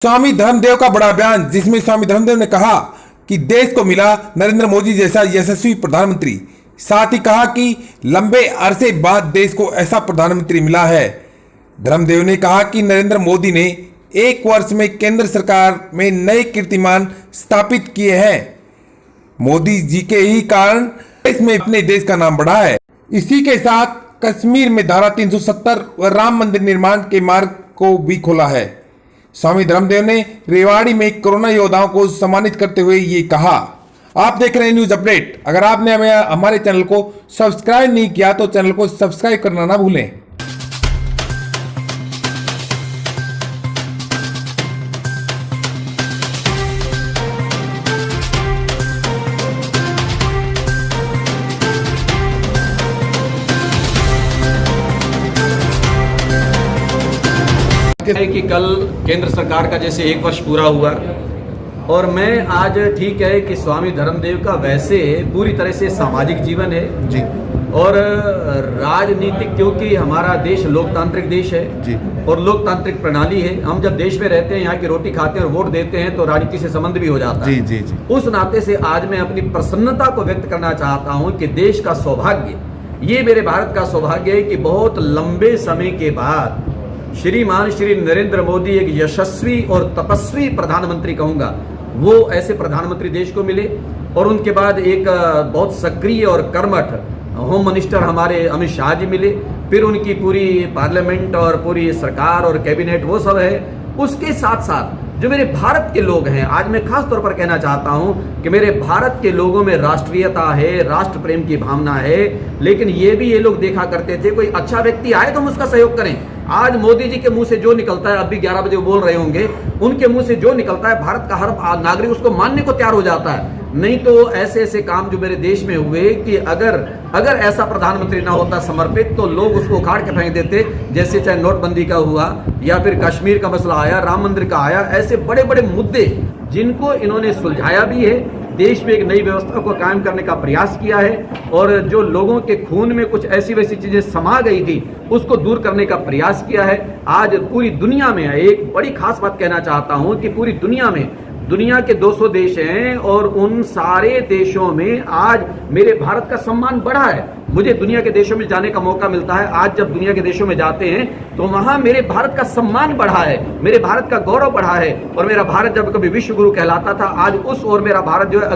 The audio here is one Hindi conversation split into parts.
स्वामी धर्मदेव का बड़ा बयान, जिसमें स्वामी धर्मदेव ने कहा कि देश को मिला नरेंद्र मोदी जैसा यशस्वी प्रधानमंत्री। साथ ही कहा कि लंबे अरसे बाद देश को ऐसा प्रधानमंत्री मिला है। धर्मदेव ने कहा कि नरेंद्र मोदी ने एक वर्ष में केंद्र सरकार में नए कीर्तिमान स्थापित किए हैं। मोदी जी के ही कारण देश में अपने देश का नाम बढ़ा है। इसी के साथ कश्मीर में धारा 370 व राम मंदिर निर्माण के मार्ग को भी खोला है। स्वामी धर्मदेव ने रेवाड़ी में कोरोना योद्धाओं को सम्मानित करते हुए ये कहा। आप देख रहे हैं न्यूज अपडेट। अगर आपने हमारे चैनल को सब्सक्राइब नहीं किया तो चैनल को सब्सक्राइब करना ना भूलें। है कि कल केंद्र सरकार का जैसे एक वर्ष पूरा हुआ और मैं आज ठीक है कि स्वामी धर्मदेव का वैसे पूरी तरह से सामाजिक जीवन है जी और राजनीतिक, क्योंकि हमारा देश लोकतांत्रिक देश है जी और लोकतांत्रिक प्रणाली है। हम जब देश में रहते हैं, यहाँ की रोटी खाते हैं और वोट देते हैं तो राजनीति से संबंध भी हो जाता है जी जी। उस नाते से आज मैं अपनी प्रसन्नता को व्यक्त करना चाहता हूँ कि देश का सौभाग्य, ये मेरे भारत का सौभाग्य है कि बहुत लंबे समय के बाद श्रीमान श्री नरेंद्र मोदी एक यशस्वी और तपस्वी प्रधानमंत्री कहूंगा, वो ऐसे प्रधानमंत्री देश को मिले। और उनके बाद एक बहुत सक्रिय और कर्मठ होम मिनिस्टर हमारे अमित शाह जी मिले। फिर उनकी पूरी पार्लियामेंट और पूरी सरकार और कैबिनेट वो सब है। उसके साथ साथ जो मेरे भारत के लोग हैं, आज मैं खास तौर पर कहना चाहता हूं कि मेरे भारत के लोगों में राष्ट्रीयता है, राष्ट्र प्रेम की भावना है। लेकिन ये भी ये लोग देखा करते थे कोई अच्छा व्यक्ति आए तो हम उसका सहयोग करें। आज मोदी जी के मुंह से जो निकलता है, अब भी 11 बजे बोल रहे होंगे, उनके मुंह से जो निकलता है भारत का हर नागरिक उसको मानने को तैयार हो जाता है। नहीं तो ऐसे ऐसे काम जो मेरे देश में हुए कि अगर ऐसा प्रधानमंत्री ना होता समर्पित तो लोग उसको उखाड़ के फेंक देते। जैसे चाहे नोटबंदी का हुआ या फिर कश्मीर का मसला आया, राम मंदिर का आया, ऐसे बड़े बड़े मुद्दे जिनको इन्होंने सुलझाया भी है, देश में एक नई व्यवस्था को कायम करने का प्रयास किया है और जो लोगों के खून में कुछ ऐसी वैसी चीजें समा गई थी उसको दूर करने का प्रयास किया है। आज पूरी दुनिया में एक बड़ी खास बात कहना चाहता हूं कि पूरी दुनिया में, दुनिया के 200 देश हैं और उन सारे देशों में आज मेरे भारत का सम्मान बढ़ा है। मुझे दुनिया के देशों में जाने का मौका मिलता है। आज जब दुनिया के देशों में जाते हैं तो वहां मेरे भारत का सम्मान बढ़ा है, मेरे भारत का गौरव बढ़ा है। और मेरा भारत जब कभी विश्व गुरु कहलाता था, आज उस ओर मेरा भारत जो है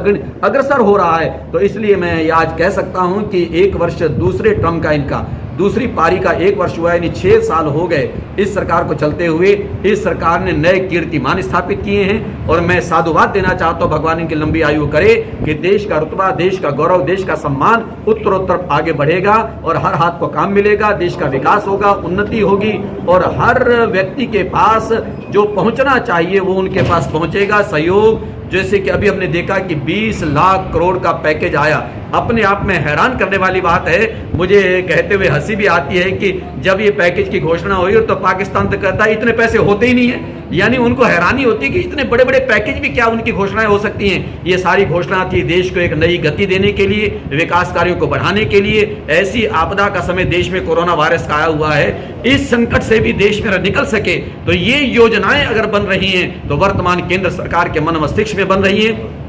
अग्रसर हो रहा है। तो इसलिए मैं आज कह सकता हूं कि एक वर्ष दूसरे टर्म का, इनका दूसरी पारी का एक वर्ष हुआ, यानी 6 साल हो गए इस सरकार को चलते हुए। इस सरकार ने नए कीर्तिमान स्थापित किए हैं और मैं साधुवाद देना चाहता हूं, भगवान इनकी लंबी आयु करे कि देश का रुतबा, देश का गौरव, देश का सम्मान उत्तरोत्तर आगे बढ़ेगा और हर हाथ को काम मिलेगा, देश का विकास होगा, उन्नति होगी और हर व्यक्ति के पास जो पहुंचना चाहिए वो उनके पास पहुंचेगा। सहयोग, जैसे कि अभी हमने देखा कि 20 लाख करोड़ का पैकेज आया, अपने आप में हैरान करने वाली बात है। मुझे कहते हुए हंसी भी आती है कि जब ये पैकेज की घोषणा हुई तो पाकिस्तान तो कहता है इतने पैसे होते ही नहीं है। यानी उनको हैरानी होती है कि इतने बड़े बड़े पैकेज भी क्या उनकी घोषणाएं हो सकती हैं। ये सारी घोषणा थी देश को एक नई गति देने के लिए, विकास कार्यों को बढ़ाने के लिए। ऐसी आपदा का समय देश में कोरोना वायरस का आया हुआ है, इस संकट से भी देश मेरा निकल सके तो ये योजनाएं अगर बन रही हैं तो वर्तमान केंद्र सरकार के मन मस्तिष्क में बन रही है।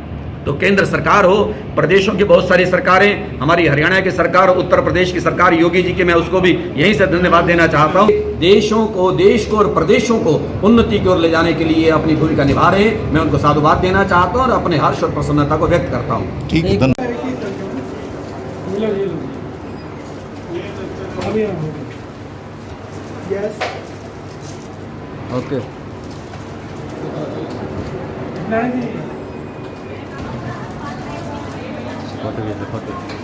तो केंद्र सरकार हो, प्रदेशों की बहुत सारी सरकारें, हमारी हरियाणा की सरकार, उत्तर प्रदेश की सरकार योगी जी की, मैं उसको भी यहीं से धन्यवाद देना चाहता हूं। देशों को, देश को और प्रदेशों को उन्नति की ओर ले जाने के लिए अपनी भूमिका निभा रहे हैं। मैं उनको साधुवाद देना चाहता हूं और अपने हर्ष और प्रसन्नता को व्यक्त करता हूं। ठीक है, ओके। फोटो